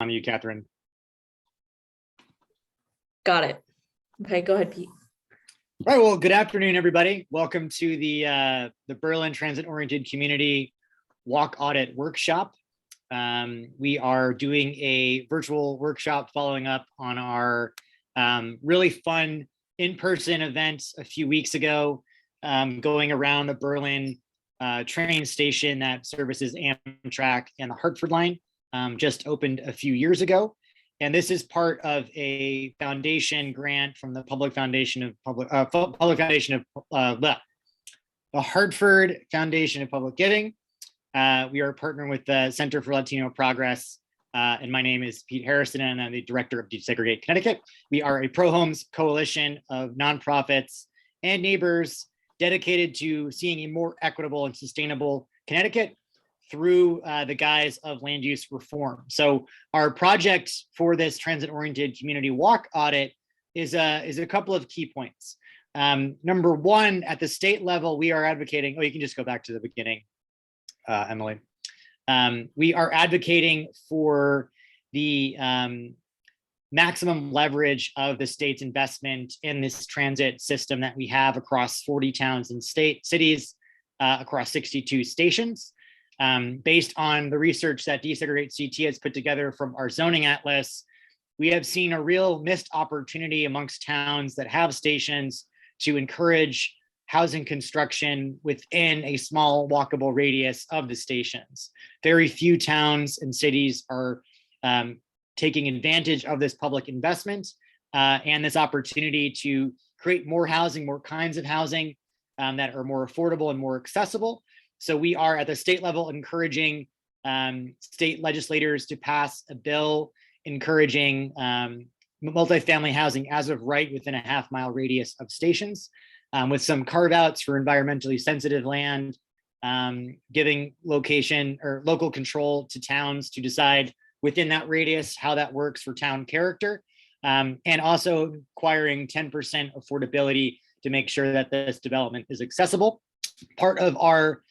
On you, Catherine. Got it. Okay, go ahead, Pete. All right, well, good afternoon, everybody. Welcome to the Berlin Transit-Oriented Community Walk Audit Workshop. We are doing a virtual workshop following up on our really fun in-person event a few weeks ago, going around the Berlin train station that services Amtrak and the Hartford line, just opened a few years ago. And this is part of a foundation grant from the the Hartford Foundation of Public Giving. We are partnering with the Center for Latino Progress, and my name is Pete Harrison, and I'm the director of Desegregate Connecticut. We are a pro-homes coalition of nonprofits and neighbors dedicated to seeing a more equitable and sustainable Connecticut through the guise of land use reform. So our project for this transit-oriented community walk audit is a couple of key points. Number one, at the state level, we are advocating, you can just go back to the beginning, Emily. We are advocating for the maximum leverage of the state's investment in this transit system that we have across 40 towns and cities, across 62 stations. Based on the research that DesegregateCT has put together from our zoning atlas, we have seen a real missed opportunity amongst towns that have stations to encourage housing construction within a small walkable radius of the stations. Very few towns and cities are taking advantage of this public investment and this opportunity to create more housing, more kinds of housing that are more affordable and more accessible. So we are at the state level encouraging state legislators to pass a bill encouraging multifamily housing as of right within a half-mile radius of stations, with some carve-outs for environmentally sensitive land, giving location or local control to towns to decide within that radius how that works for town character, and also requiring 10% affordability to make sure that this development is accessible. Part of our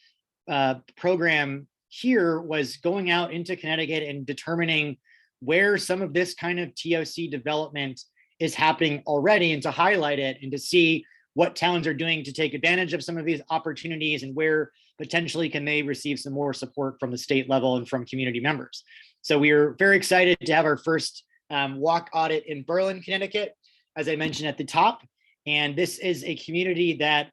program here was going out into Connecticut and determining where some of this kind of TOC development is happening already, and to highlight it and to see what towns are doing to take advantage of some of these opportunities and where potentially can they receive some more support from the state level and from community members. So we are very excited to have our first walk audit in Berlin, Connecticut, as I mentioned at the top. And this is a community that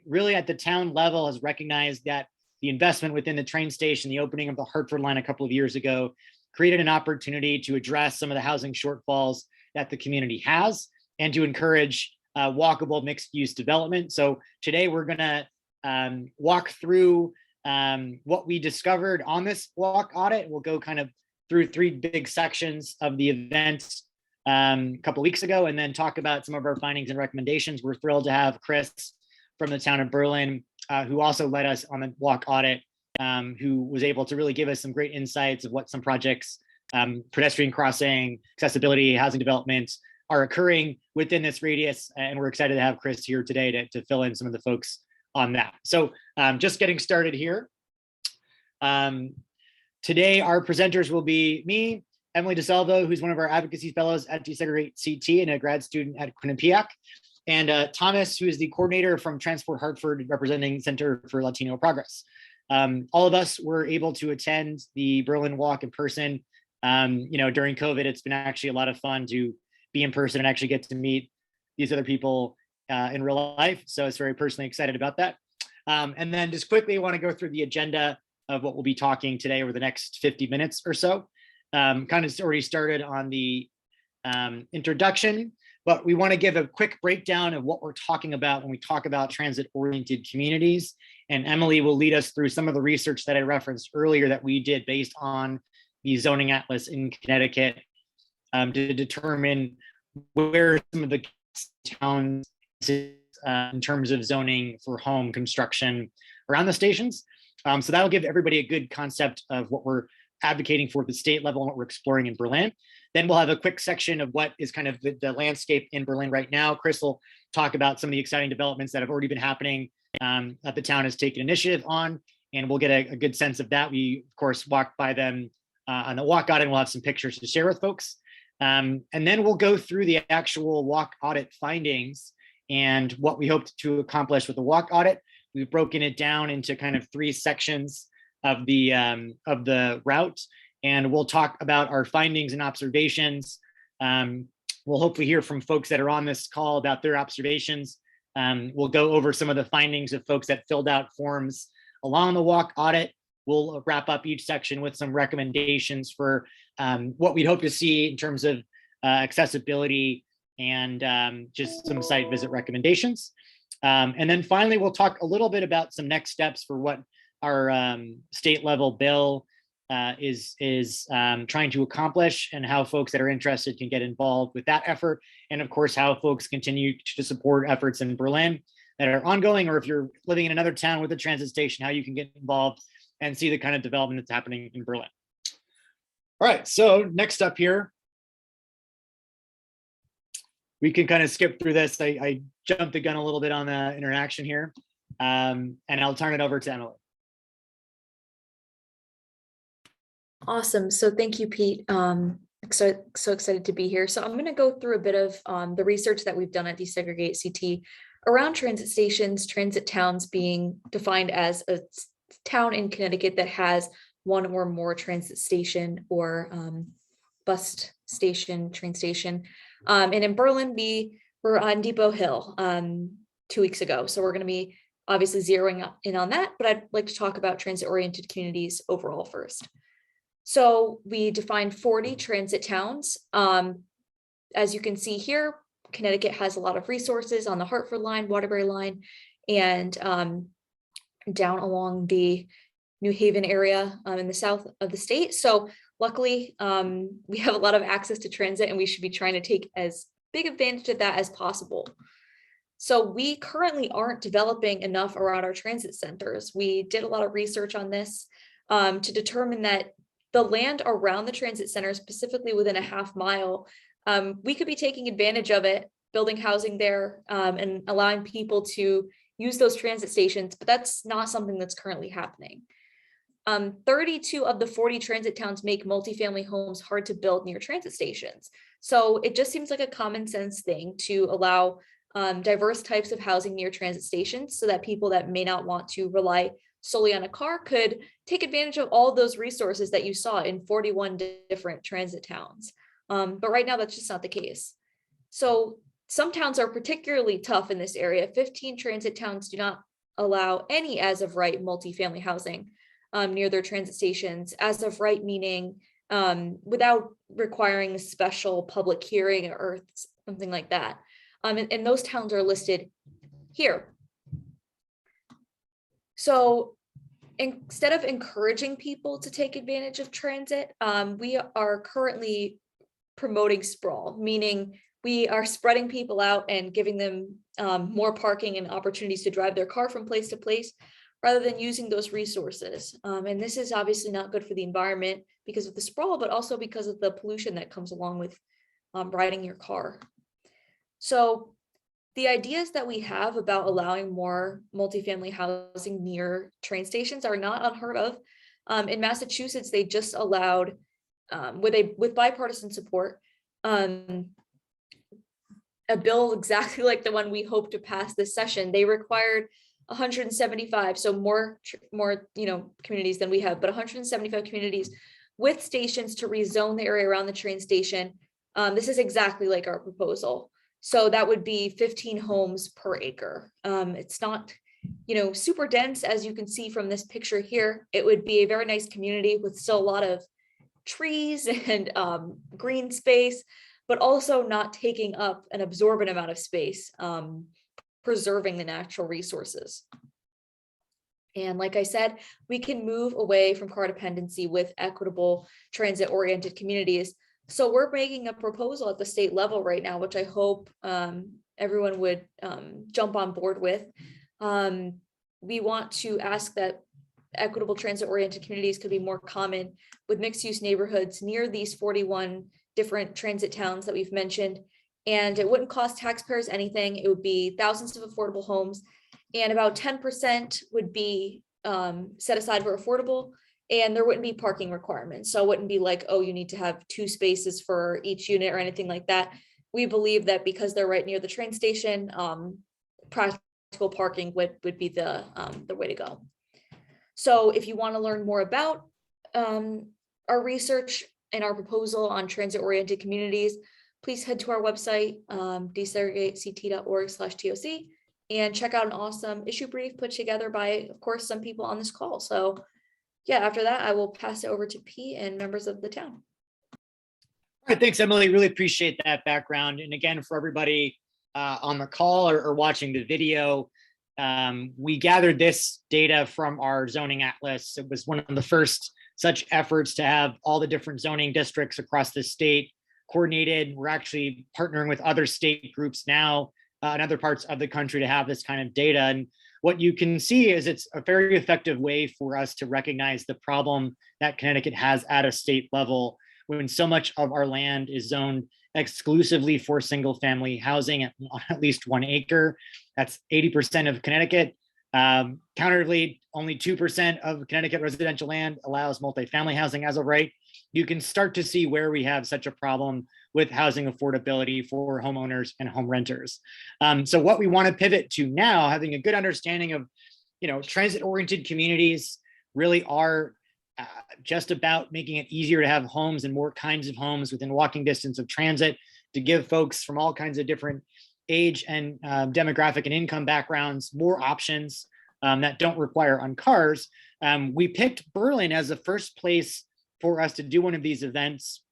really at the town level has recognized that the investment within the train station, the opening of the Hartford line a couple of years ago, created an opportunity to address some of the housing shortfalls that the community has and to encourage walkable mixed use development. So today we're gonna walk through what we discovered on this walk audit. We'll go kind of through three big sections of the event a couple of weeks ago, and then talk about some of our findings and recommendations. We're thrilled to have Chris from the town of Berlin, who also led us on the walk audit, who was able to really give us some great insights of what some projects, pedestrian crossing, accessibility, housing development are occurring within this radius. And we're excited to have Chris here today to fill in some of the folks on that. So just getting started here. Today, our presenters will be me, Emily DeSalvo, who's one of our advocacy fellows at DesegregateCT and a grad student at Quinnipiac, and Thomas, who is the coordinator from Transport Hartford, representing Center for Latino Progress. All of us were able to attend the Berlin Walk in person. During COVID, it's been actually a lot of fun to be in person and actually get to meet these other people in real life. So it's very personally excited about that. And then just quickly, I want to go through the agenda of what we'll be talking today over the next 50 minutes or so. Kind of already started on the introduction, but we want to give a quick breakdown of what we're talking about when we talk about transit-oriented communities. And Emily will lead us through some of the research that I referenced earlier that we did based on the zoning atlas in Connecticut, to determine where some of the towns in terms of zoning for home construction around the stations. So that'll give everybody a good concept of what we're advocating for at the state level and what we're exploring in Berlin. Then we'll have a quick section of what is kind of the landscape in Berlin right now. Chris will talk about some of the exciting developments that have already been happening that the town has taken initiative on, and we'll get a good sense of that. We, of course, walked by them on the walk audit, and we'll have some pictures to share with folks. And then we'll go through the actual walk audit findings and what we hoped to accomplish with the walk audit. We've broken it down into kind of 3 sections of the route, and we'll talk about our findings and observations. We'll hopefully hear from folks that are on this call about their observations. We'll go over some of the findings of folks that filled out forms along the walk audit. We'll wrap up each section with some recommendations for what we'd hope to see in terms of accessibility and just some site visit recommendations. And then finally, we'll talk a little bit about some next steps for what our state level bill is trying to accomplish, and how folks that are interested can get involved with that effort. And of course, how folks continue to support efforts in Berlin that are ongoing, or if you're living in another town with a transit station, how you can get involved and see the kind of development that's happening in Berlin. All right, so next up here, we can kind of skip through this. I jumped the gun a little bit on the interaction here, and I'll turn it over to Emily. Awesome. So thank you, Pete. So excited to be here. So I'm going to go through a bit of the research that we've done at DesegregateCT around transit stations, transit towns being defined as a town in Connecticut that has one or more transit station or bus station, train station. And in Berlin, we were on Depot Hill 2 weeks ago. So we're going to be obviously zeroing in on that, but I'd like to talk about transit-oriented communities overall first. So we defined 40 transit towns. As you can see here, Connecticut has a lot of resources on the Hartford line, Waterbury line, and down along the New Haven area in the south of the state. So luckily, we have a lot of access to transit, and we should be trying to take as big advantage of that as possible. So we currently aren't developing enough around our transit centers. We did a lot of research on this to determine that the land around the transit center, specifically within a half mile, we could be taking advantage of it, building housing there, and allowing people to use those transit stations, but that's not something that's currently happening. 32 of the 40 transit towns make multifamily homes hard to build near transit stations. So it just seems like a common sense thing to allow diverse types of housing near transit stations, so that people that may not want to rely solely on a car could take advantage of all of those resources that you saw in 41 different transit towns. But right now, that's just not the case. So some towns are particularly tough in this area. 15 transit towns do not allow any as of right multifamily housing near their transit stations. As of right meaning without requiring a special public hearing or something like that. And those towns are listed here. So instead of encouraging people to take advantage of transit, we are currently promoting sprawl, meaning we are spreading people out and giving them more parking and opportunities to drive their car from place to place, rather than using those resources. And this is obviously not good for the environment because of the sprawl, but also because of the pollution that comes along with riding your car. So the ideas that we have about allowing more multifamily housing near train stations are not unheard of. In Massachusetts, they just allowed, with bipartisan support, a bill exactly like the one we hope to pass this session. They required 175, so more communities than we have, but 175 communities with stations to rezone the area around the train station. This is exactly like our proposal. So that would be 15 homes per acre. It's not, super dense, as you can see from this picture here. It would be a very nice community with still a lot of trees and green space, but also not taking up an absorbent amount of space, preserving the natural resources. And like I said, we can move away from car dependency with equitable transit-oriented communities. So we're making a proposal at the state level right now, which I hope everyone would jump on board with. We want to ask that equitable transit-oriented communities could be more common with mixed-use neighborhoods near these 41 different transit towns that we've mentioned. And it wouldn't cost taxpayers anything. It would be thousands of affordable homes, and about 10% would be set aside for affordable, and there wouldn't be parking requirements. So it wouldn't be like, oh, you need to have 2 spaces for each unit or anything like that. We believe that because they're right near the train station, practical parking would be the way to go. So if you want to learn more about our research and our proposal on transit-oriented communities, please head to our website, DesegregateCT.org/TOC, and check out an awesome issue brief put together by, of course, some people on this call. So yeah, after that, I will pass it over to Pete and members of the town. All right, thanks, Emily. Really appreciate that background. And again, for everybody on the call or watching the video, we gathered this data from our zoning atlas. It was one of the first such efforts to have all the different zoning districts across the state coordinated. We're actually partnering with other state groups now in other parts of the country to have this kind of data. And what you can see is it's a very effective way for us to recognize the problem that Connecticut has at a state level when so much of our land is zoned exclusively for single family housing at least 1 acre. That's 80% of Connecticut. Counterly, only 2% of Connecticut residential land allows multifamily housing as of right. You can start to see where we have such a problem with housing affordability for homeowners and home renters. So what we want to pivot to now, having a good understanding of, transit-oriented communities really are just about making it easier to have homes and more kinds of homes within walking distance of transit, to give folks from all kinds of different age and demographic and income backgrounds more options that don't require on cars. We picked Berlin as the first place for us to do one of these events,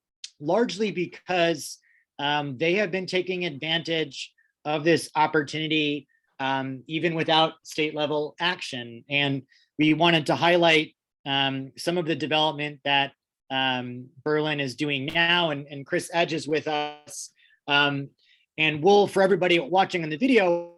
largely because they have been taking advantage of this opportunity even without state level action. And we wanted to highlight some of the development that Berlin is doing now, and Chris Edge is with us. And we'll, for everybody watching on the video,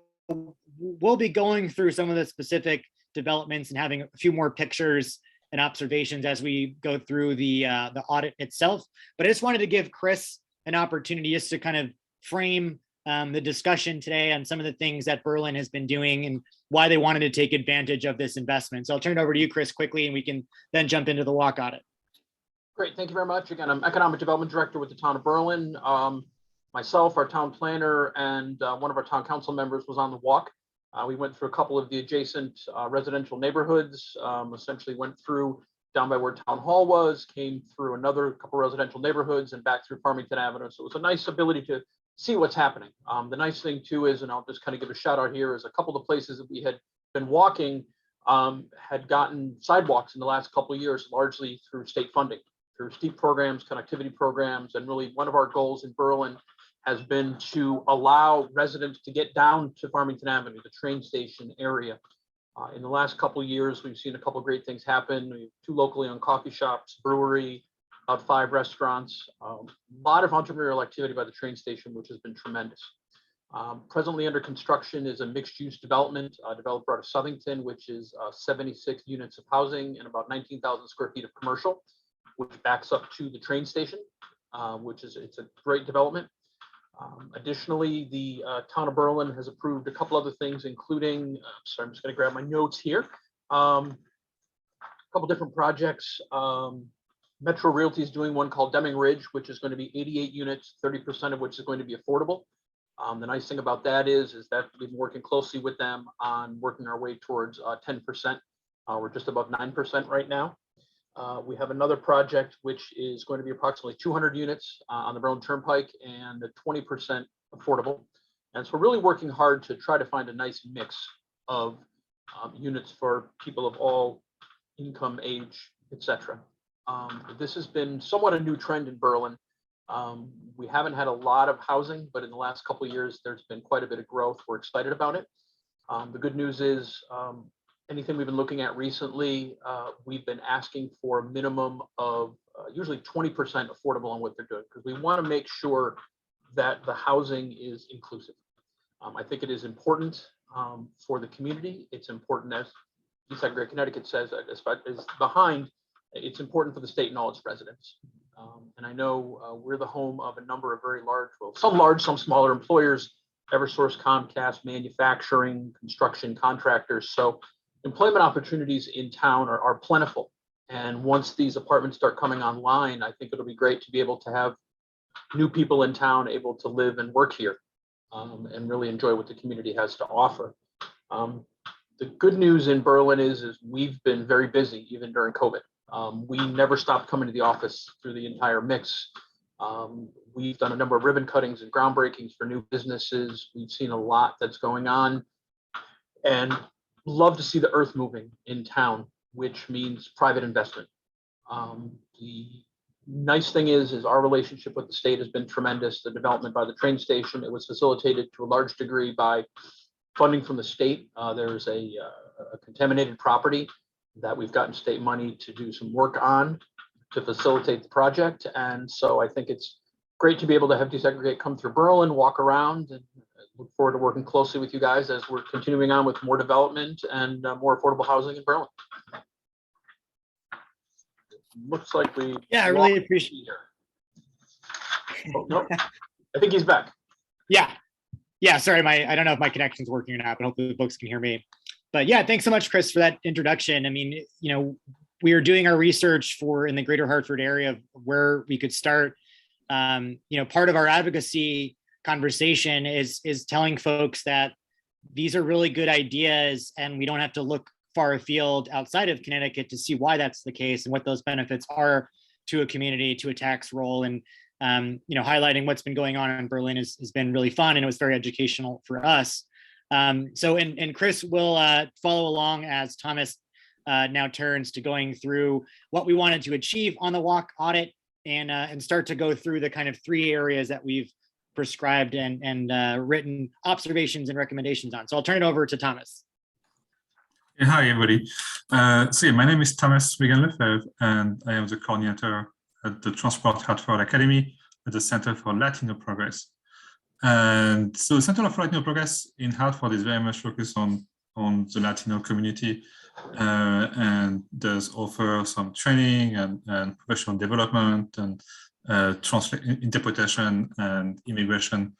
we'll be going through some of the specific developments and having a few more pictures and observations as we go through the audit itself. But I just wanted to give Chris an opportunity just to kind of frame the discussion today on some of the things that Berlin has been doing and why they wanted to take advantage of this investment. So I'll turn it over to you, Chris, quickly, and we can then jump into the walk audit. Great, thank you very much. Again, I'm Economic Development Director with the town of Berlin. Myself, our town planner, and one of our town council members was on the walk. We went through a couple of the adjacent residential neighborhoods, essentially went through down by where Town Hall was, came through another couple residential neighborhoods and back through Farmington Avenue. So it was a nice ability to see what's happening. The nice thing too is, and I'll just kind of give a shout out here, is a couple of places that we had been walking had gotten sidewalks in the last couple of years, largely through state funding, through steep programs, connectivity programs. And really one of our goals in Berlin has been to allow residents to get down to Farmington Avenue, the train station area. In the last couple of years, we've seen a couple of great things happen. We have 2 locally owned coffee shops, brewery, about 5 restaurants, a lot of entrepreneurial activity by the train station, which has been tremendous. Presently under construction is a mixed-use development, developed out of Southington, which is 76 units of housing and about 19,000 square feet of commercial, which backs up to the train station, it's a great development. Additionally, the town of Berlin has approved a couple other things, including, sorry, I'm just going to grab my notes here. A couple different projects. Metro Realty is doing one called Deming Ridge, which is going to be 88 units, 30% of which is going to be affordable. The nice thing about that is that we've been working closely with them on working our way towards 10%. We're just above 9% right now. We have another project which is going to be approximately 200 units on the Berlin Turnpike and 20% affordable. And so we're really working hard to try to find a nice mix of units for people of all income, age, etc. This has been somewhat a new trend in Berlin. We haven't had a lot of housing, but in the last couple of years, there's been quite a bit of growth. We're excited about it. The good news is anything we've been looking at recently, we've been asking for a minimum of usually 20% affordable on what they're doing, because we want to make sure that the housing is inclusive. I think it is important for the community. It's important, as Desegregate Connecticut says, is behind. It's important for the state and all its residents. And I know we're the home of a number of very large, well, some large, some smaller employers, Eversource, Comcast, manufacturing, construction, contractors. So employment opportunities in town are plentiful. And once these apartments start coming online, I think it'll be great to be able to have new people in town able to live and work here and really enjoy what the community has to offer. The good news in Berlin is we've been very busy even during COVID. We never stopped coming to the office through the entire mix. We've done a number of ribbon cuttings and groundbreakings for new businesses. We've seen a lot that's going on and love to see the earth moving in town, which means private investment. The nice thing is our relationship with the state has been tremendous. The development by the train station, it was facilitated to a large degree by funding from the state. There's a contaminated property that we've gotten state money to do some work on to facilitate the project. And so I think it's great to be able to have Desegregate come through Berlin, walk around, and look forward to working closely with you guys as we're continuing on with more development and more affordable housing in Berlin. Looks like we. Yeah, I really appreciate it. Oh, no, I think he's back. Yeah, sorry, I don't know if my connection's working or not, but hopefully the folks can hear me. But yeah, thanks so much, Chris, for that introduction. I mean, we are doing our research in the greater Hartford area of where we could start. Part of our advocacy conversation is telling folks that these are really good ideas and we don't have to look far afield outside of Connecticut to see why that's the case and what those benefits are to a community, to a tax roll. And highlighting what's been going on in Berlin has been really fun, and it was very educational for us. And Chris will follow along as Thomas now turns to going through what we wanted to achieve on the walk audit and start to go through the kind of 3 areas that we've prescribed and written observations and recommendations on. So I'll turn it over to Thomas. Yeah, hi, everybody. My name is Thomas Wigan-Lefebvre, and I am the coordinator at the Transport Hartford Academy at the Center for Latino Progress. And so the Center for Latino Progress in Hartford is very much focused on the Latino community and does offer some training and professional development and interpretation and immigration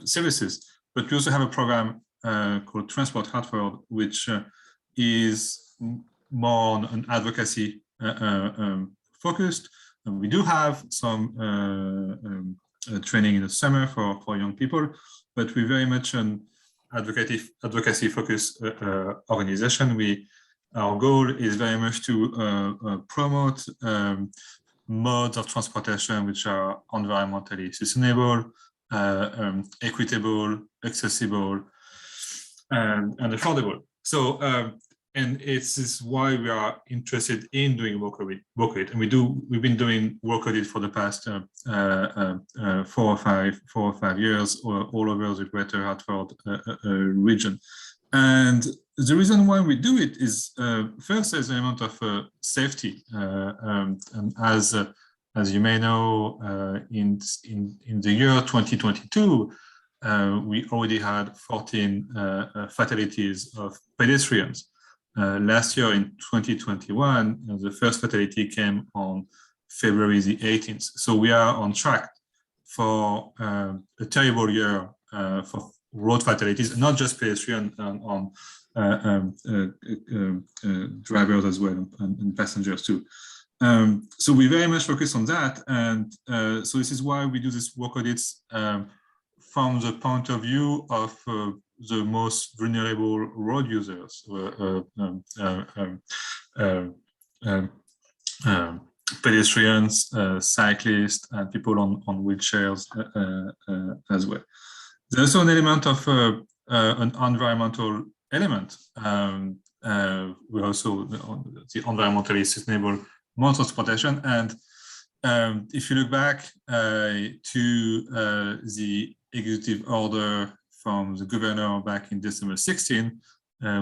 services. But we also have a program called Transport Hartford, which is more on an advocacy focused. And we do have some training in the summer for young people, but we're very much an advocacy focused organization. Our goal is very much to promote modes of transportation which are environmentally sustainable, equitable, accessible, and affordable. So, and this is why we are interested in doing work audit, and we've been doing work audit for the past 4 or 5 years, all over the Greater Hartford region. And the reason why we do it is first, there's an element of safety, and as you may know, in the year 2022, we already had 14 fatalities of pedestrians. Last year in 2021, the first fatality came on February the 18th. So we are on track for a terrible year for road fatalities, not just pedestrians, on drivers as well and passengers too. So we very much focus on that, and so this is why we do this work audits from the point of view of the most vulnerable road users, pedestrians, cyclists, and people on wheelchairs as well. There's also an element of an environmental element. We're also the environmentally sustainable mode of transportation. And if you look back to the executive order from the governor back in December 16,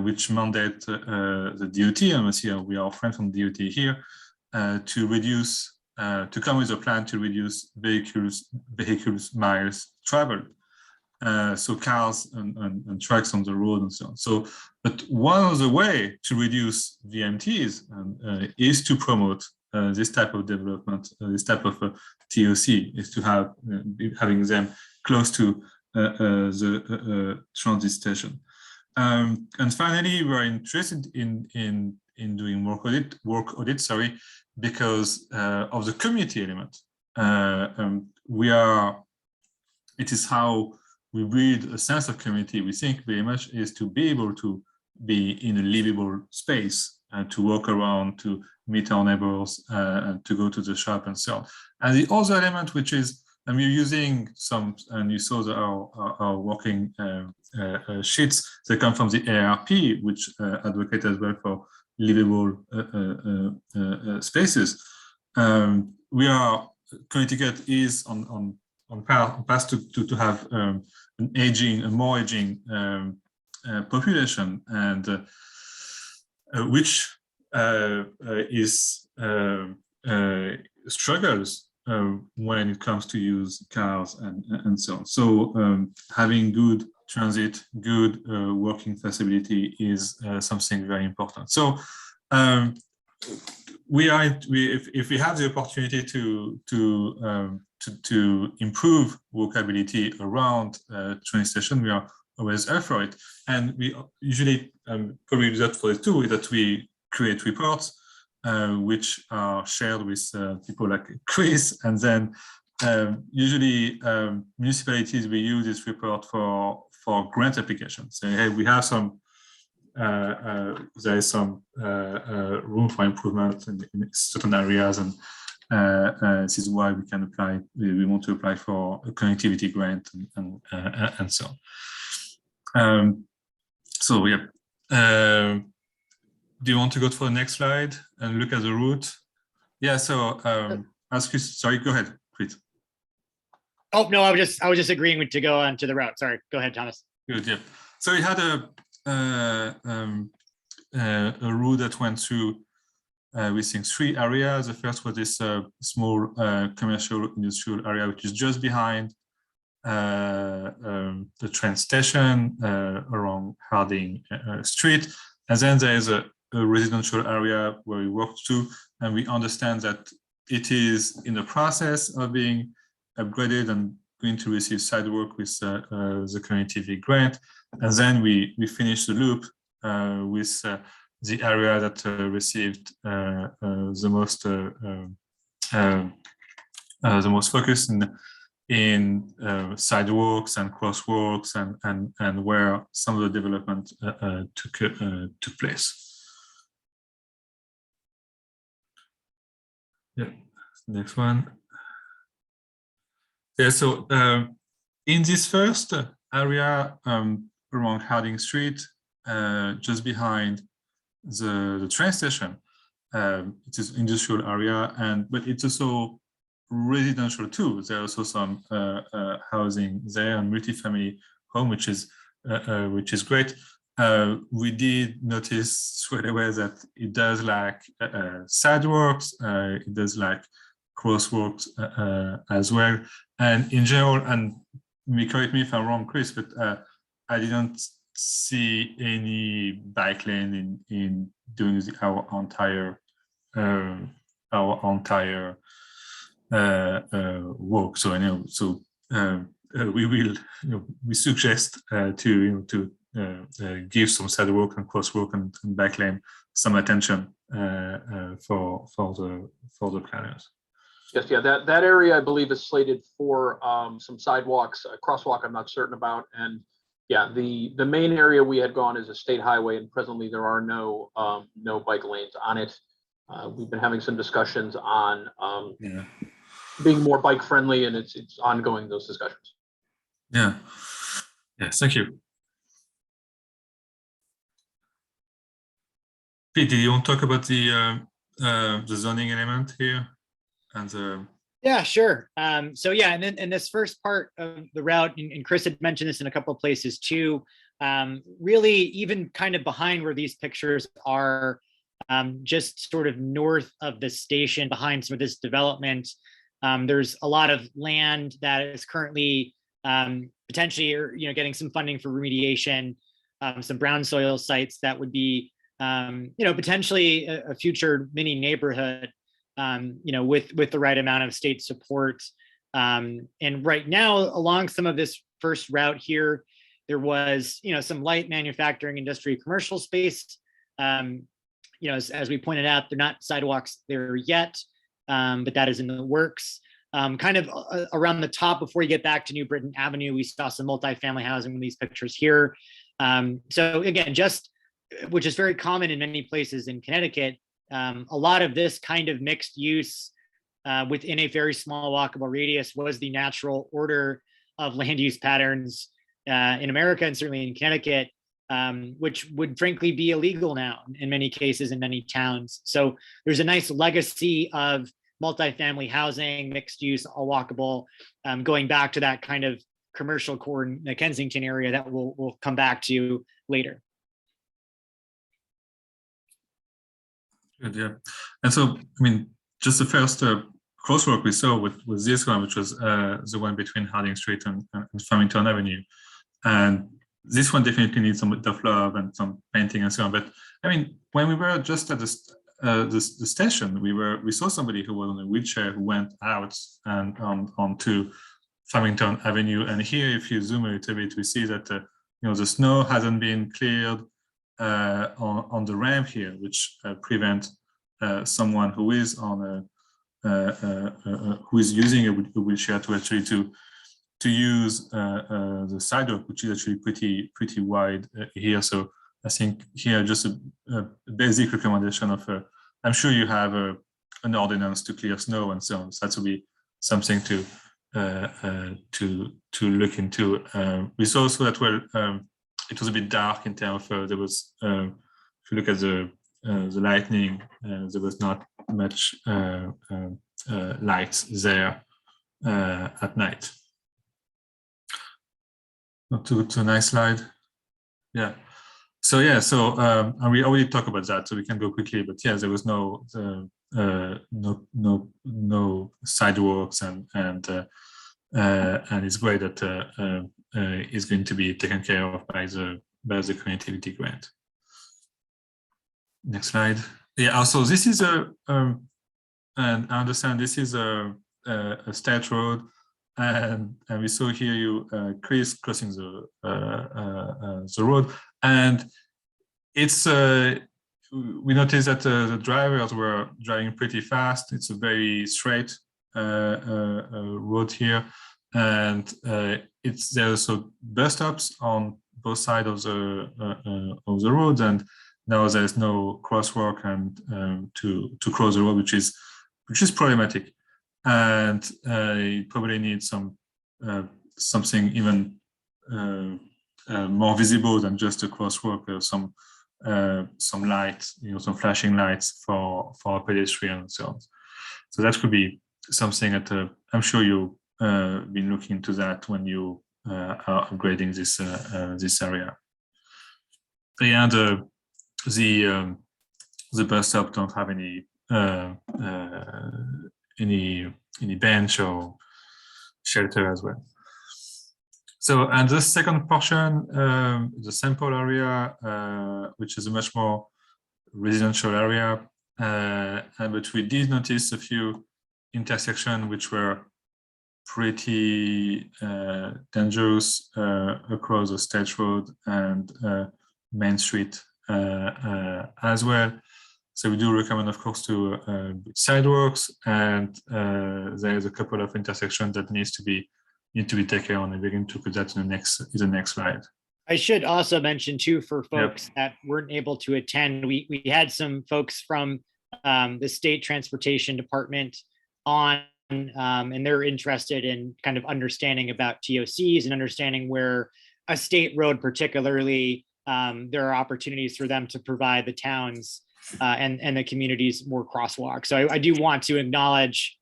which mandate the DOT, and see we are friends from DOT here, to reduce, to come with a plan to reduce vehicles miles traveled. So cars and trucks on the road and so on. So, but one of the way to reduce VMTs is to promote this type of development, this type of TOC, is to have having them close to the transit station. And finally, we're interested in in doing work audit, sorry, because of the community element. It is how we build a sense of community. We think very much is to be able to be in a livable space and to walk around, to meet our neighbors, and to go to the shop and so on. And the other element, which is, and we're using some, and you saw our working sheets that come from the ARP, which advocate as well for livable spaces. Connecticut is on path to have a more aging population, and which struggles when it comes to use cars and so on. So having good transit, good working facility is something very important. So if we have the opportunity to improve walkability around train station, we are always up for it. And we usually probably do that for the two, that we create reports which are shared with people like Chris, and then usually municipalities will use this report for grant applications. Say, hey, we have some there is some room for improvement in certain areas, and this is why we can apply. We want to apply for a connectivity grant and so on. So yeah. Do you want to go for the next slide and look at the route? Yeah. So ask you. Sorry. Go ahead, Chris. Oh no, I was just agreeing to go on to the route. Sorry. Go ahead, Thomas. Good. Yeah. So we had a route that went through, we think, 3 areas. The first was this small commercial industrial area, which is just behind the train station along Harding Street. And then there is a residential area where we walked to, and we understand that it is in the process of being upgraded and going to receive sidewalk with the connectivity grant. And then we finish the loop with the area that received the most focus in sidewalks and crosswalks and where some of the development took place. Yeah, next one. Yeah, so in this first area around Harding Street, just behind the train station, it is industrial area, but it's also residential too. There are also some housing there and multifamily home, which is great. We did notice straight away that it does lack sidewalks, it does lack crosswalks as well. And in general, and correct me if I'm wrong, Chris, but I didn't see any bike lane in doing our entire walk. So I know. So we will. We suggest to give some sidewalk and crosswalk and bike lane some attention for the planners. Yes, yeah, that area I believe is slated for some sidewalks, a crosswalk I'm not certain about, and yeah, the main area we had gone is a state highway, and presently there are no bike lanes on it. We've been having some discussions on being more bike friendly, and it's ongoing, those discussions. Yeah. Yes, thank you. Pete, do you want to talk about the zoning element here? And yeah, sure. So yeah, and then in this first part of the route, and Chris had mentioned this in a couple of places too, really even kind of behind where these pictures are, just sort of north of the station, behind some of this development, there's a lot of land that is currently potentially, getting some funding for remediation, some brown soil sites that would be, potentially a future mini neighborhood. With the right amount of state support. And right now, along some of this first route here, there was, some light manufacturing, industry, commercial space. as we pointed out, they're not sidewalks there yet, but that is in the works. Kind of around the top before you get back to New Britain Avenue, we saw some multifamily housing in these pictures here. So again, which is very common in many places in Connecticut, a lot of this kind of mixed use within a very small walkable radius was the natural order of land use patterns in America and certainly in Connecticut, which would frankly be illegal now in many cases in many towns. So there's a nice legacy of multifamily housing, mixed use, all walkable, going back to that kind of commercial core in the Kensington area that we'll come back to later. Good, yeah. And so, I mean, just the first crosswalk we saw was this one, which was the one between Harding Street and Farmington Avenue. And this one definitely needs some tough love and some painting and so on. But I mean, when we were just at the station, we saw somebody who was on a wheelchair who went out and onto Farmington Avenue. And here, if you zoom a little bit, we see that the snow hasn't been cleared on the ramp here, which prevent someone who is on who is using a wheelchair to actually to use the sidewalk, which is actually pretty wide here. So I think here just a basic recommendation of I'm sure you have an ordinance to clear snow and so on. So that would be something to look into. We saw also that it was a bit dark in terms of there was if you look at the lightning, there was not much light there at night. Not to a nice slide. Yeah. So yeah. So and we already talked about that, so we can go quickly. But yeah, there was no sidewalks and it's great that is going to be taken care of by the connectivity grant. Next slide. Yeah. Also, this is and I understand this is a state road, and we saw here you Chris crossing the road, and it's we noticed that the drivers were driving pretty fast. It's a very straight road here, and there's also bus stops on both sides of the road, and now there's no crosswalk and to cross the road, which is problematic, and you probably need something even more visible than just a crosswalk, or some lights, some flashing lights for pedestrians and so on. So that could be something that I'm sure you've been looking into that when you are upgrading this area. Yeah, the bus stop don't have any bench or shelter as well. So, and the second portion, the sample area, which is a much more residential area, but we did notice a few intersections which were pretty dangerous across the State Road and Main Street as well. So we do recommend, of course, to sidewalks, and there's a couple of intersections that need to be taken on, and we're going to put that in the next slide. I should also mention too, for folks that weren't able to attend, we had some folks from the State Transportation Department on, and they're interested in kind of understanding about TOCs and understanding where a state road particularly, there are opportunities for them to provide the towns and the communities more crosswalks. So I do want to acknowledge,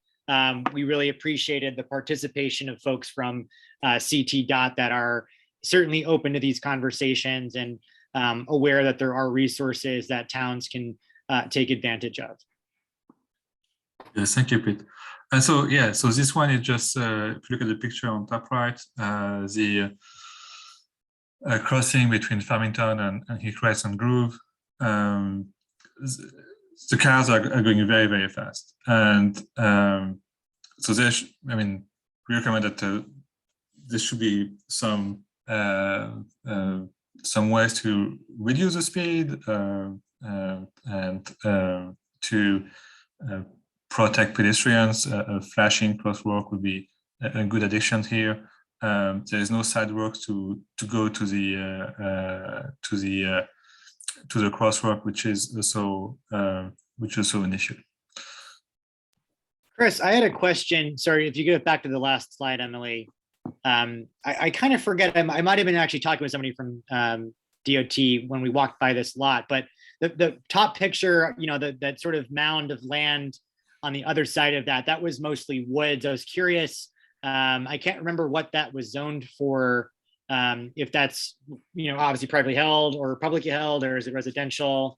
we really appreciated the participation of folks from CT DOT that are certainly open to these conversations and aware that there are resources that towns can take advantage of. Yes, thank you, Pete. And so, yeah, so this one is just, if you look at the picture on top right, the crossing between Farmington and Hillcrest and Grove. The cars are going very, very fast. And so there's, I mean, we recommend that there should be some ways to reduce the speed, and to protect pedestrians. A flashing crosswalk would be a good addition here. There is no sidewalks to go to the crosswalk, which is also an issue. Chris, I had a question. Sorry, if you get back to the last slide, Emily. I kind of forget. I might have been actually talking with somebody from DOT when we walked by this lot, but the top picture, you know, that sort of mound of land on the other side of that was mostly woods. I was curious. I can't remember what that was zoned for. If that's, you know, obviously privately held or publicly held, or is it residential?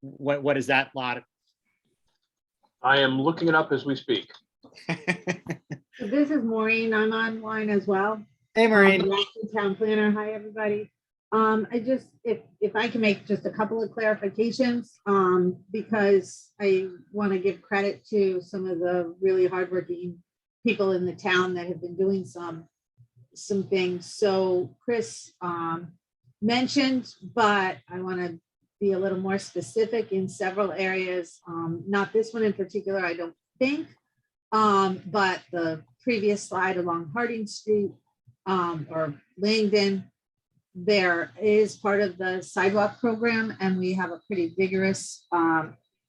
What is that lot? I am looking it up as we speak. So this is Maureen. I'm online as well. Hey, Maureen. Town planner. Hi, everybody. I just, if I can make just a couple of clarifications, because I want to give credit to some of the really hardworking people in the town that have been doing some things. So Chris mentioned, but I want to be a little more specific in several areas. Not this one in particular, I don't think, but the previous slide along Harding Street or Langdon, there is part of the sidewalk program, and we have a pretty vigorous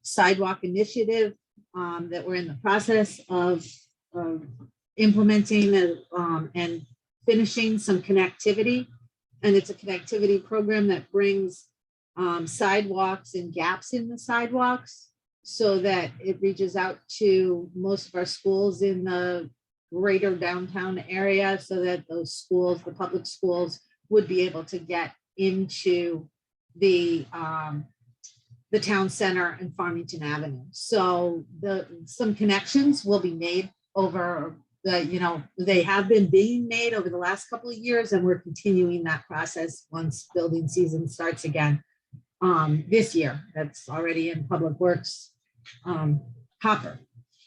sidewalk initiative that we're in the process of implementing and finishing some connectivity. And it's a connectivity program that brings sidewalks and gaps in the sidewalks so that it reaches out to most of our schools in the greater downtown area, so that those schools, the public schools, would be able to get into the town center and Farmington Avenue. So some connections will be made over the, you know, they have been being made over the last couple of years, and we're continuing that process once building season starts again this year. That's already in Public Works hopper.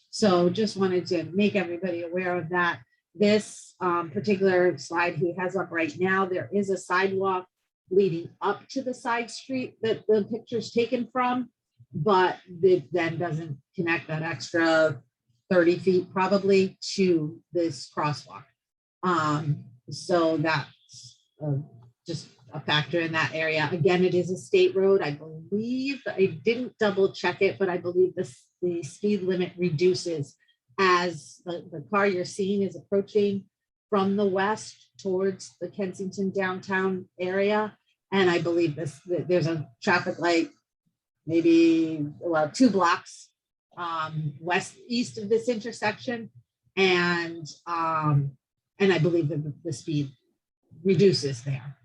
So just wanted to make everybody aware of that. This particular slide he has up right now, there is a sidewalk leading up to the side street that the picture's taken from, but it then doesn't connect that extra 30 feet probably to this crosswalk. So that's just a factor in that area. Again, it is a state road. I believe, I didn't double check it, but I believe the speed limit reduces as the car you're seeing is approaching from the west towards the Kensington downtown area. And I believe there's a traffic light, maybe, well, 2 blocks east of this intersection. And I believe that the speed reduces there,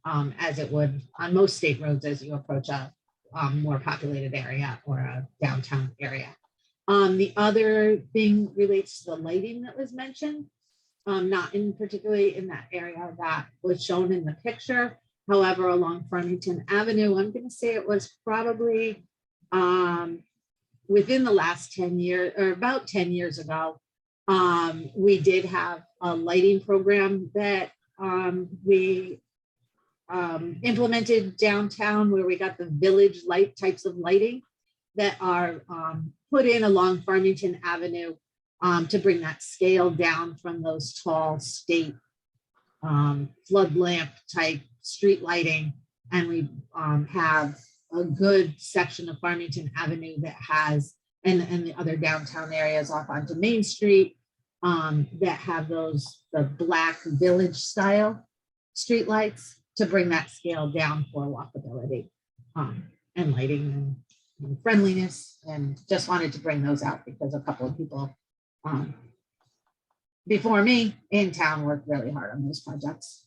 as it would on most state roads as you approach a more populated area or a downtown area. The other thing relates to the lighting that was mentioned, not particularly in that area that was shown in the picture. However, along Farmington Avenue, I'm going to say it was probably within the last 10 years, or about 10 years ago, we did have a lighting program that we implemented downtown, where we got the village light types of lighting that are put in along Farmington Avenue to bring that scale down from those tall state flood lamp type street lighting. And we have a good section of Farmington Avenue that has, and the other downtown areas off onto Main Street that have the black village style street lights to bring that scale down for walkability and lighting and friendliness. And just wanted to bring those out because a couple of people before me in town worked really hard on those projects.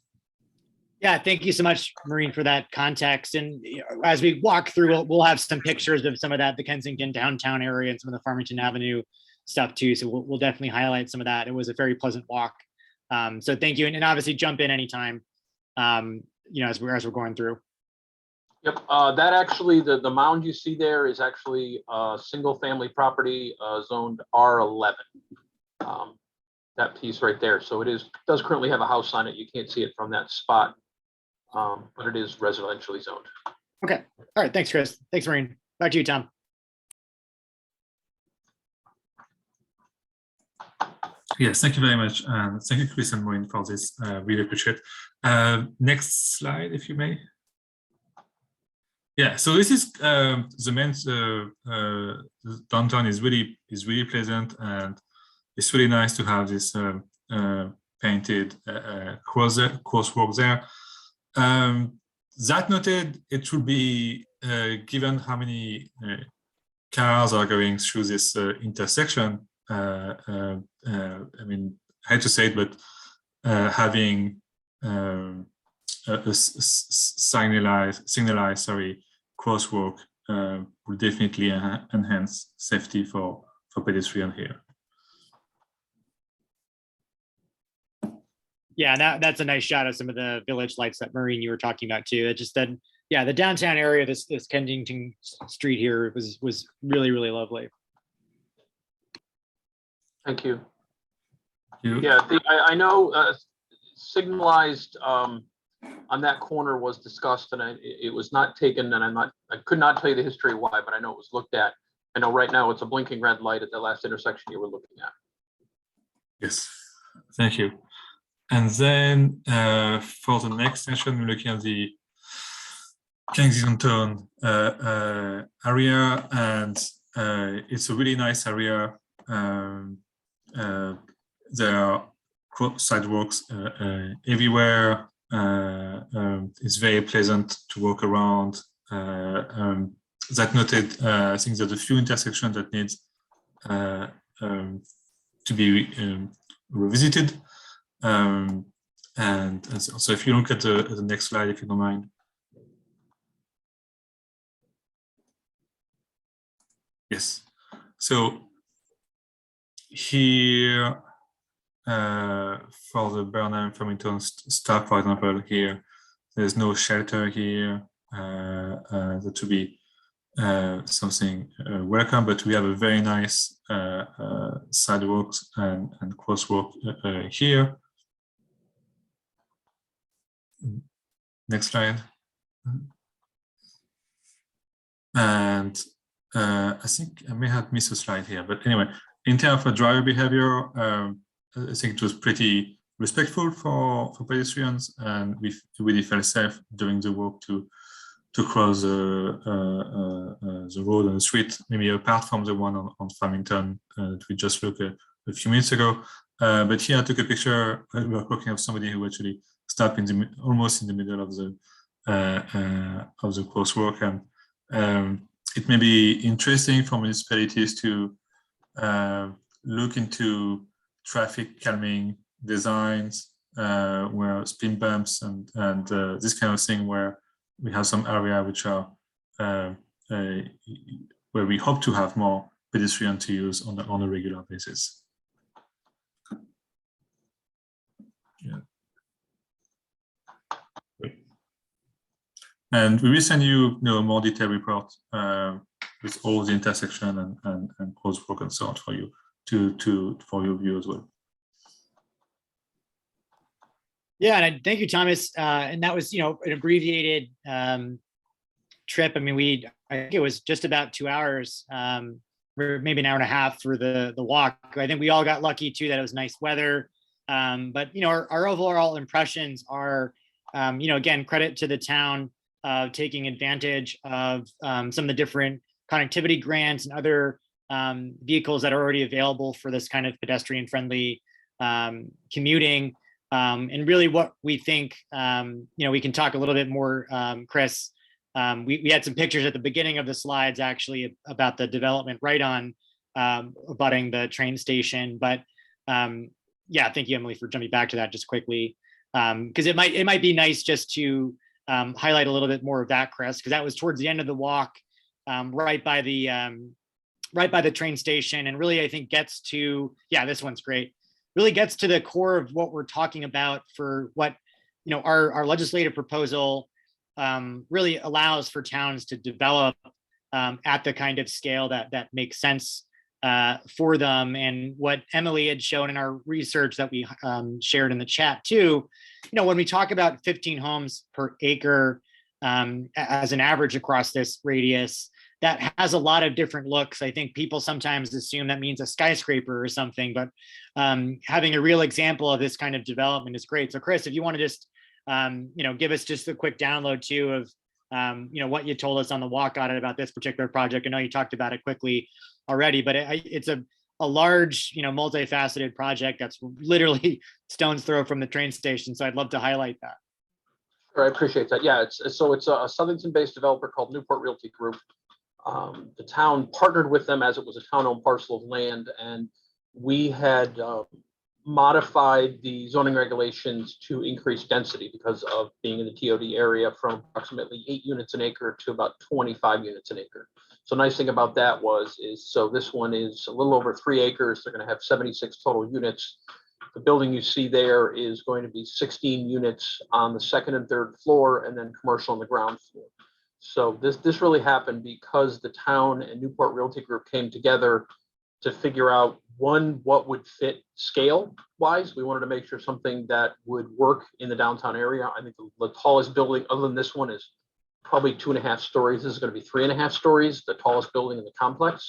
Yeah, thank you so much, Maureen, for that context. And as we walk through, we'll have some pictures of some of that, the Kensington downtown area and some of the Farmington Avenue stuff too. So we'll definitely highlight some of that. It was a very pleasant walk. So thank you. And obviously jump in anytime, as we're going through. Yep, that actually, the mound you see there is actually a single family property zoned R11. That piece right there. So it does currently have a house on it. You can't see it from that spot, but it is residentially zoned. Okay, All right, thanks, Chris. Thanks, Maureen. Back to you, Tom. Yes, thank you very much. Thank you, Chris and Maureen, for this. Really appreciate it. Next slide, if you may. Yeah, so this is the main downtown is really pleasant, and it's really nice to have this painted crosswalk there. That noted, it should be given how many cars are going through this intersection. I mean, I hate to say it, but having a signalized crosswalk will definitely enhance safety for pedestrians here. Yeah, that's a nice shot of some of the village lights that Maureen, you were talking about too. It just then, yeah, the downtown area, this Kensington Street here was really, really lovely. Thank you. You? Yeah, I know signalized on that corner was discussed, and it was not taken, and I could not tell you the history of why, but I know it was looked at. I know right now it's a blinking red light at the last intersection you were looking at. Yes, thank you. And then for the next session, we're looking at the Kensington area, and it's a really nice area. There are sidewalks everywhere. It's very pleasant to walk around. That noted, I think there's a few intersections that needs to be revisited. And so if you look at the next slide, if you don't mind. Yes. So here, for the Burnham Farmington staff, for example, here, there's no shelter here. That should be something welcome, but we have a very nice sidewalks and crosswalk here. Next slide. And I think I may have missed a slide here, but anyway, in terms of driver behavior, I think it was pretty respectful for pedestrians, and we really felt safe during the walk to cross the road and the street, maybe apart from the one on Farmington that we just looked at a few minutes ago. But here I took a picture. We were talking of somebody who actually stopped almost in the middle of the crosswalk, and it may be interesting for municipalities to look into traffic calming designs, where speed bumps and this kind of thing, where we have some area which are where we hope to have more pedestrian to use on a regular basis. Yeah. And we will send you, a more detailed report with all the intersection and crosswalk and so on for you for your view as well. Yeah, and thank you, Thomas. And that was, an abbreviated trip. I mean, I think it was just about 2 hours, or maybe an hour and a half for the walk. I think we all got lucky too that it was nice weather. But our overall impressions are, again, credit to the town taking advantage of some of the different connectivity grants and other vehicles that are already available for this kind of pedestrian-friendly commuting. And really what we think, we can talk a little bit more, Chris. We had some pictures at the beginning of the slides actually about the development right on abutting the train station. But yeah, thank you, Emily, for jumping back to that just quickly. Because it might be nice just to highlight a little bit more of that, Chris, because that was towards the end of the walk, right by the train station, and really I think gets to, yeah, this one's great. Really gets to the core of what we're talking about for what, our legislative proposal really allows for towns to develop at the kind of scale that makes sense for them. And what Emily had shown in our research that we shared in the chat too, when we talk about 15 homes per acre, as an average across this radius that has a lot of different looks. I think people sometimes assume that means a skyscraper or something, but having a real example of this kind of development is great. So Chris, if you want to just, give us just a quick download too of, what you told us on the walk audit about this particular project. I know you talked about it quickly already, but it's a large, multifaceted project that's literally stone's throw from the train station. So I'd love to highlight that. Sure, I appreciate that. Yeah, it's a Southington-based developer called Newport Realty Group. The town partnered with them as it was a town-owned parcel of land, and we had modified the zoning regulations to increase density because of being in the TOD area from approximately 8 units an acre to about 25 units an acre. So nice thing about that so this one is a little over 3 acres. They're going to have 76 total units. The building you see there is going to be 16 units on the 2nd and 3rd floor, and then commercial on the ground floor. So this really happened because the town and Newport Realty Group came together to figure out, one, what would fit scale wise. We wanted to make sure something that would work in the downtown area. I think the tallest building other than this one is probably 2.5 stories. This is going to be 3.5 stories, the tallest building in the complex.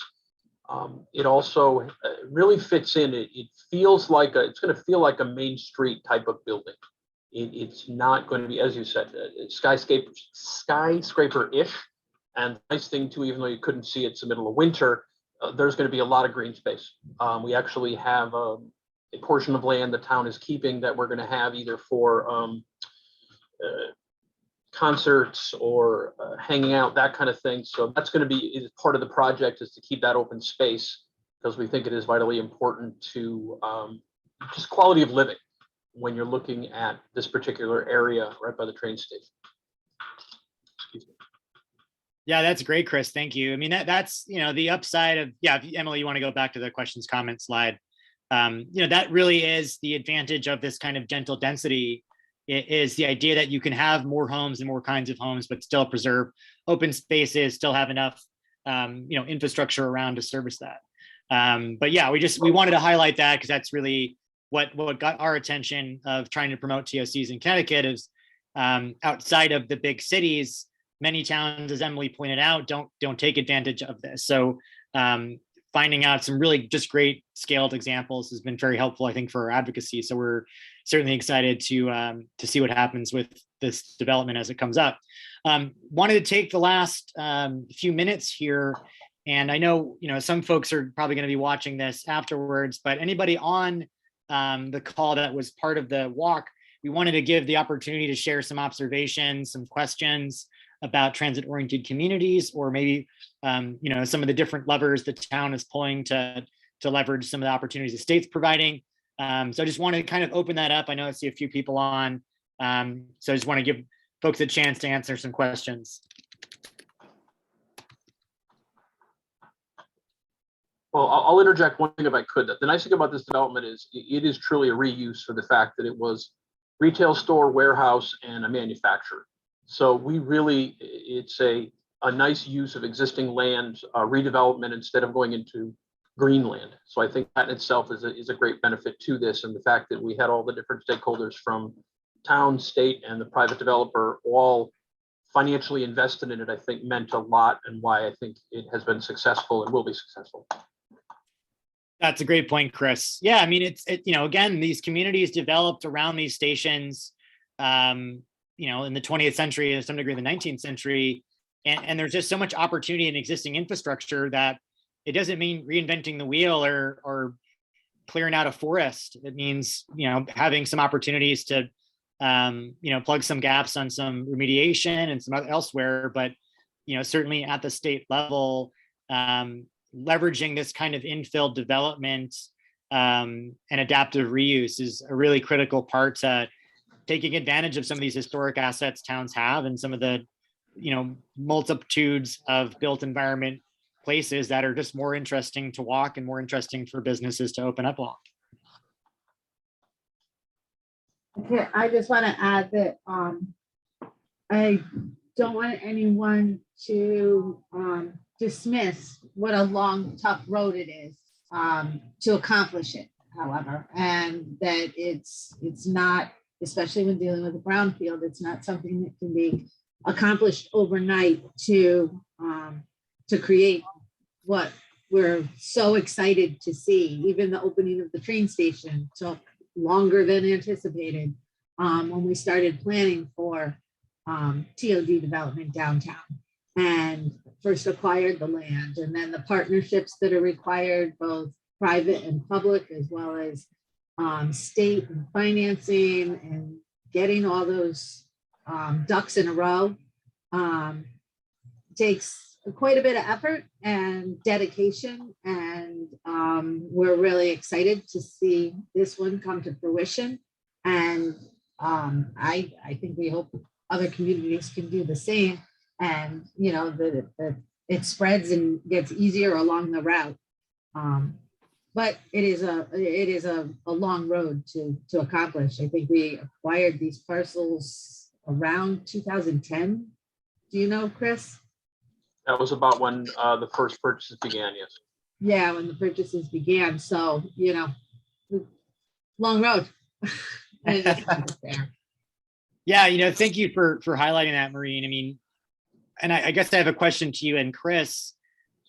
It also really fits in. It feels like it's going to feel like a Main Street type of building. It's not going to be, as you said, skyscraper-ish. And the nice thing too, even though you couldn't see it's the middle of winter, there's going to be a lot of green space. We actually have a portion of land the town is keeping that we're going to have either for concerts or hanging out, that kind of thing. So that's going to be part of the project, is to keep that open space, because we think it is vitally important to just quality of living when you're looking at this particular area right by the train station. Excuse me. Yeah, that's great, Chris. Thank you. I mean, that's, the upside of, if Emily, you want to go back to the questions, comment slide. That really is the advantage of this kind of gentle density, is the idea that you can have more homes and more kinds of homes, but still preserve open spaces, still have enough, infrastructure around to service that. But yeah, we wanted to highlight that because that's really what got our attention of trying to promote TOCs in Connecticut is outside of the big cities, many towns, as Emily pointed out, don't take advantage of this. So finding out some really just great scaled examples has been very helpful, I think, for our advocacy. So we're certainly excited to see what happens with this development as it comes up. Wanted to take the last few minutes here, and I know some folks are probably going to be watching this afterwards, but anybody on the call that was part of the walk, we wanted to give the opportunity to share some observations, some questions about transit-oriented communities, or maybe some of the different levers the town is pulling to leverage some of the opportunities the state's providing. So I just wanted to kind of open that up. I know I see a few people on, so I just want to give folks a chance to answer some questions. Well, I'll interject one thing if I could. The nice thing about this development is it is truly a reuse for the fact that it was retail store, warehouse, and a manufacturer. So it's a nice use of existing land, redevelopment instead of going into green land. So I think that in itself is a great benefit to this, and the fact that we had all the different stakeholders from town, state, and the private developer all financially invested in it, I think meant a lot, and why I think it has been successful and will be successful. That's a great point, Chris. Yeah, I mean, again, these communities developed around these stations, in the 20th century and to some degree the 19th century. And there's just so much opportunity in existing infrastructure that it doesn't mean reinventing the wheel or clearing out a forest. It means, having some opportunities to, plug some gaps on some remediation and some elsewhere. But, certainly at the state level, leveraging this kind of infill development and adaptive reuse is a really critical part to taking advantage of some of these historic assets towns have, and some of the, multitudes of built environment places that are just more interesting to walk and more interesting for businesses to open up along. Okay, I just want to add that I don't want anyone to dismiss what a long, tough road it is to accomplish it, however, and that it's not, especially when dealing with a brownfield, it's not something that can be accomplished overnight to create what we're so excited to see. Even the opening of the train station took longer than anticipated when we started planning for TOD development downtown, and first acquired the land, and then the partnerships that are required, both private and public, as well as state and financing, and getting all those ducks in a row takes quite a bit of effort and dedication. And we're really excited to see this one come to fruition. And I think we hope other communities can do the same. And, you know, that it spreads and gets easier along the route. But it is a long road to accomplish. I think we acquired these parcels around 2010. Do you know, Chris? That was about when the first purchases began, yes. Yeah, when the purchases began. So, you know, long road. And it's there. Yeah, you know, thank you for highlighting that, Maureen. I mean, and I guess I have a question to you and Chris.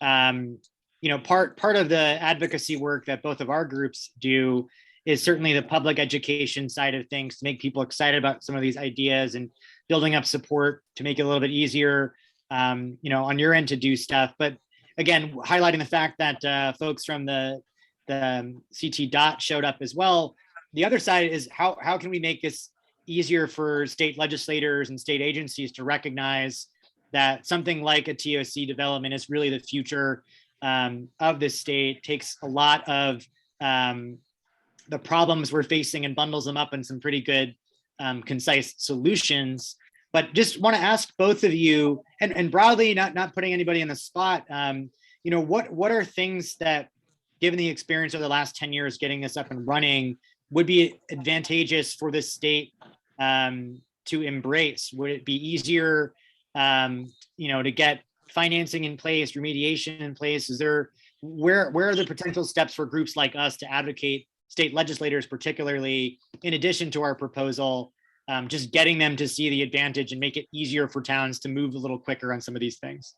You know, part of the advocacy work that both of our groups do is certainly the public education side of things, to make people excited about some of these ideas and building up support to make it a little bit easier, you know, on your end to do stuff. But again, highlighting the fact that folks from the CT DOT showed up as well. The other side is how can we make this easier for state legislators and state agencies to recognize that something like a TOC development is really the future of this state, takes a lot of the problems we're facing and bundles them up in some pretty good, concise solutions. But just want to ask both of you, and broadly, not putting anybody in the spot, you know, what are things that, given the experience of the last 10 years getting this up and running, would be advantageous for the state to embrace? Would it be easier, you know, to get financing in place, remediation in place? Is there, where are the potential steps for groups like us to advocate, state legislators particularly, in addition to our proposal, just getting them to see the advantage and make it easier for towns to move a little quicker on some of these things?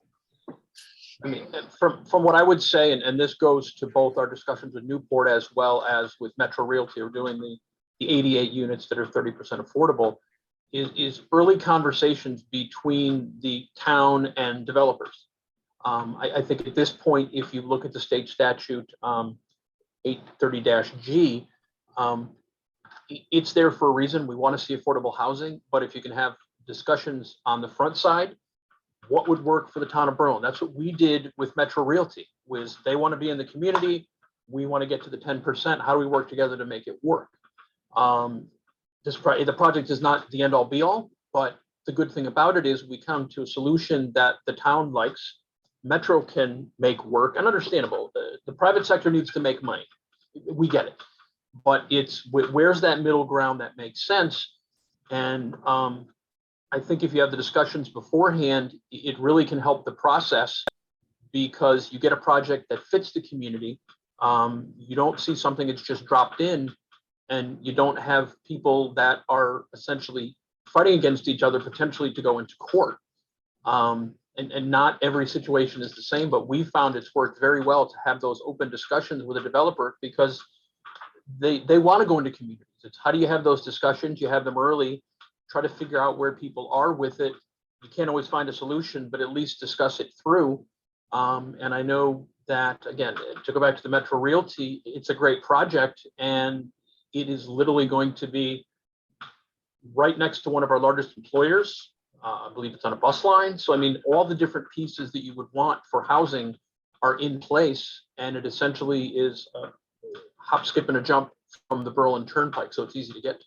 I mean, from what I would say, and this goes to both our discussions with Newport as well as with Metro Realty, we're doing the 88 units that are 30% affordable, is early conversations between the town and developers. I think at this point, if you look at the state statute 830-G, it's there for a reason. We want to see affordable housing, but if you can have discussions on the front side, what would work for the town of Berlin? That's what we did with Metro Realty, was they want to be in the community. We want to get to the 10%. How do we work together to make it work? The project is not the end all be all, but the good thing about it is we come to a solution that the town likes, Metro can make work, and understandable. The private sector needs to make money. We get it, but it's where's that middle ground that makes sense? And I think if you have the discussions beforehand, it really can help the process, because you get a project that fits the community. You don't see something that's just dropped in, and you don't have people that are essentially fighting against each other, potentially to go into court. And not every situation is the same, but we found it's worked very well to have those open discussions with a developer, because they want to go into communities. It's how do you have those discussions? You have them early, try to figure out where people are with it. You can't always find a solution, but at least discuss it through. And I know that, again, to go back to the Metro Realty, it's a great project, and it is literally going to be right next to one of our largest employers. I believe it's on a bus line. So, I mean, all the different pieces that you would want for housing are in place, and it essentially is a hop, skip, and a jump from the Berlin Turnpike, so it's easy to get to.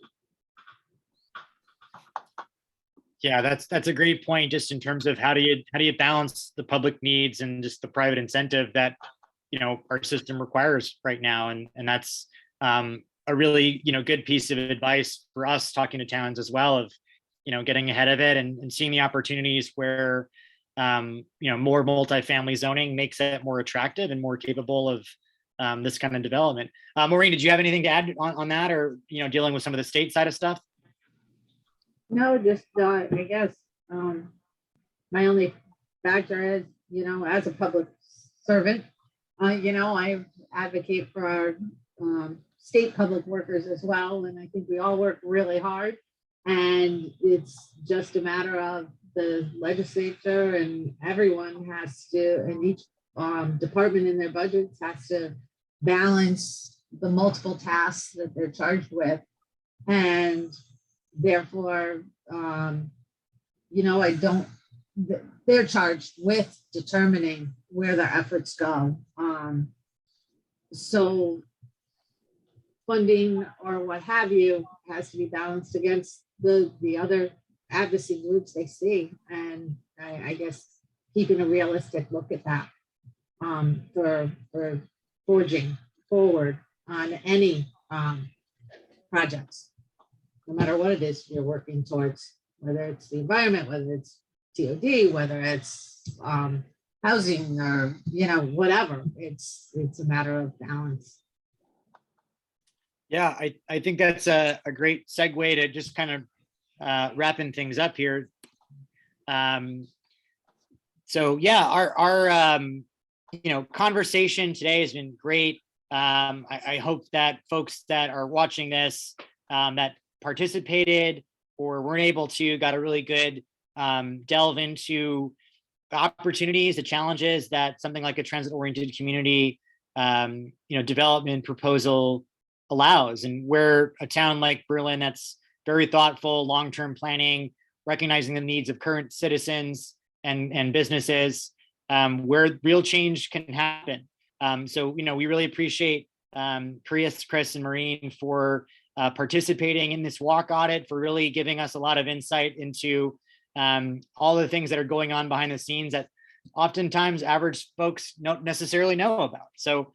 Yeah, that's a great point, just in terms of how do you balance the public needs and just the private incentive that, you know, our system requires right now. And that's a really, you know, good piece of advice for us talking to towns as well, of, you know, getting ahead of it and seeing the opportunities where, you know, more multifamily zoning makes it more attractive and more capable of this kind of development. Maureen, did you have anything to add on that, or, you know, dealing with some of the state side of stuff? No, just I guess My only factor is, as a public servant, I advocate for our state public workers as well. And I think we all work really hard. And it's just a matter of the legislature and everyone has to, and each department in their budgets has to balance the multiple tasks that they're charged with. And therefore, they're charged with determining where their efforts go. So funding or what have you has to be balanced against the other advocacy groups they see. And I guess keeping a realistic look at that for forging forward on any projects, no matter what it is you're working towards, whether it's the environment, whether it's TOD, whether it's housing or, whatever. It's a matter of balance. Yeah, I think that's a great segue to just kind of wrapping things up here. So yeah, our conversation today has been great. I hope that folks that are watching this that participated or weren't able to got a really good delve into the opportunities, the challenges that something like a transit-oriented community development proposal allows, and where a town like Berlin that's very thoughtful, long-term planning, recognizing the needs of current citizens and businesses, where real change can happen. So, we really appreciate Chris, and Maureen for participating in this walk audit, for really giving us a lot of insight into all the things that are going on behind the scenes that oftentimes average folks don't necessarily know about. So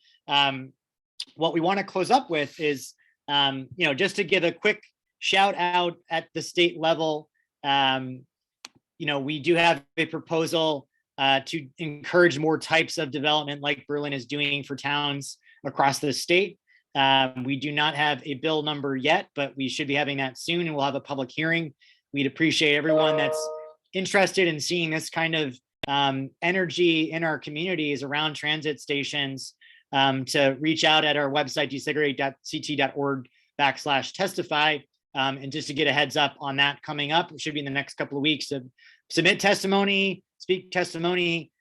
what we want to close up with is, just to give a quick shout out at the state level. We do have a proposal to encourage more types of development like Berlin is doing for towns across the state. We do not have a bill number yet, but we should be having that soon, and we'll have a public hearing. We'd appreciate everyone that's interested in seeing this kind of energy in our communities around transit stations to reach out at our website, DesegregateCT.org/testify. And just to get a heads up on that coming up, it should be in the next couple of weeks, to submit testimony, speak testimony.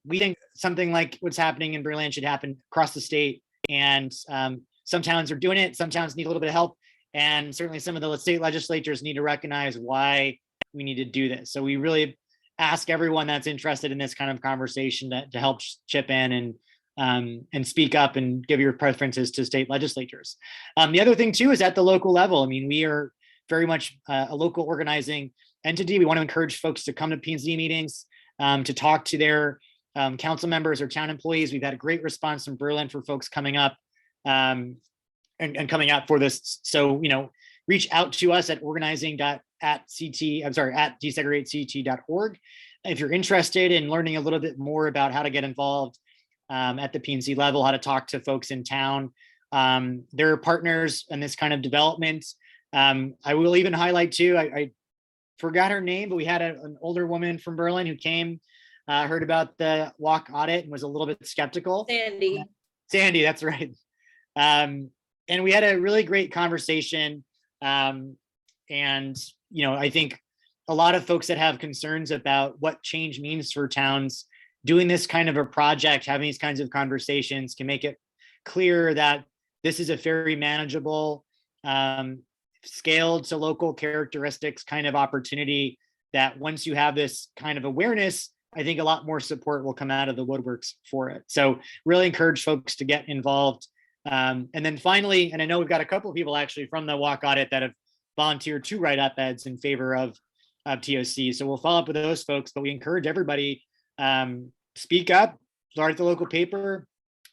We think something like what's happening in Berlin should happen across the state. And some towns are doing it. Some towns need a little bit of help. And certainly some of the state legislatures need to recognize why we need to do this. So we really ask everyone that's interested in this kind of conversation to help chip in and speak up and give your preferences to state legislatures. The other thing too is at the local level. I mean, we are very much a local organizing entity. We want to encourage folks to come to P&Z meetings, to talk to their council members or town employees. We've had a great response from Berlin for folks coming up and coming out for this. So, reach out to us at desegregatect.org if you're interested in learning a little bit more about how to get involved at the P&Z level, how to talk to folks in town. There are partners in this kind of development. I will even highlight too, I forgot her name, but we had an older woman from Berlin who came, heard about the walk audit and was a little bit skeptical. Sandy, that's right. And we had a really great conversation. And, I think a lot of folks that have concerns about what change means for towns, doing this kind of a project, having these kinds of conversations can make it clear that this is a very manageable, scaled to local characteristics kind of opportunity, that once you have this kind of awareness, I think a lot more support will come out of the woodworks for it. So really encourage folks to get involved. And then finally, and I know we've got a couple of people actually from the walk audit that have volunteered to write op-eds in favor of TOC. So we'll follow up with those folks, but we encourage everybody, speak up, start at the local paper,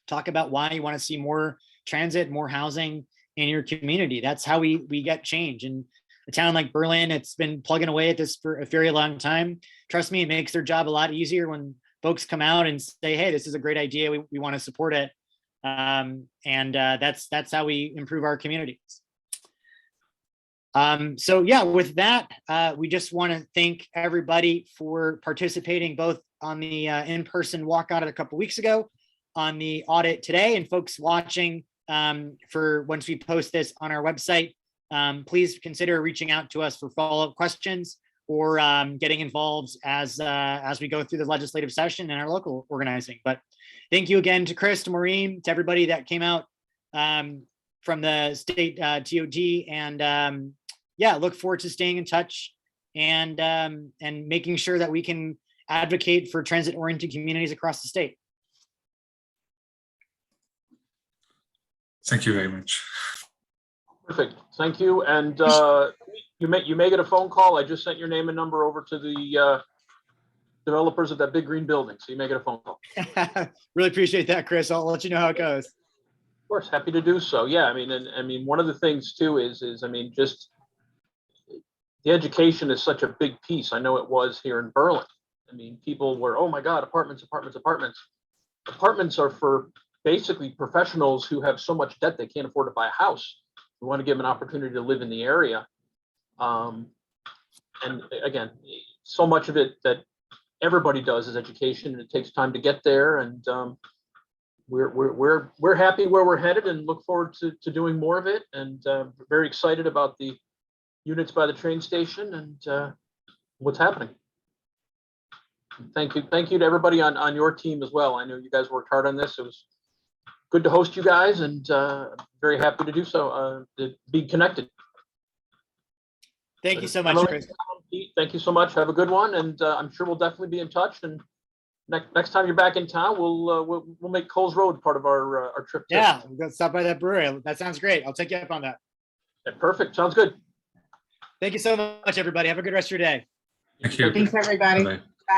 talk about why you want to see more transit, more housing in your community. That's how we get change. And a town like Berlin, it's been plugging away at this for a very long time. Trust me, it makes their job a lot easier when folks come out and say, hey, this is a great idea, we want to support it. That's how we improve our communities. So yeah, with that, we just want to thank everybody for participating both on the in-person walkout a couple weeks ago, on the audit today, and folks watching for once we post this on our website. Please consider reaching out to us for follow-up questions or getting involved as we go through the legislative session and our local organizing. But thank you again to Chris, to Maureen, to everybody that came out from the state TOD, and yeah, look forward to staying in touch and making sure that we can advocate for transit-oriented communities across the state. Thank you very much. Perfect. Thank you. And you may get a phone call. I just sent your name and number over to the developers of that big green building, so you may get a phone call. Really appreciate that, Chris. I'll let you know how it goes. Of course, happy to do so. Yeah, I mean, one of the things too is I mean, just the education is such a big piece. I know it was here in Berlin. I mean, people were, oh my God, apartments, apartments, apartments. Apartments are for basically professionals who have so much debt they can't afford to buy a house. We want to give them an opportunity to live in the area. And again, so much of it that everybody does is education, and it takes time to get there. And we're happy where we're headed and look forward to doing more of it. And very excited about the units by the train station and what's happening. Thank you to everybody on your team as well. I know you guys worked hard on this. It was good to host you guys, and very happy to do so, to be connected. Thank you so much, Chris. Thank you so much. Have a good one, and I'm sure we'll definitely be in touch. And next time you're back in town, we'll make Coles Road part of our trip too. Yeah, we'll go stop by that brewery. That sounds great. I'll take you up on that. Yeah, perfect. Sounds good. Thank you so much, everybody. Have a good rest of your day. Thank you. Thanks, everybody. Bye-bye.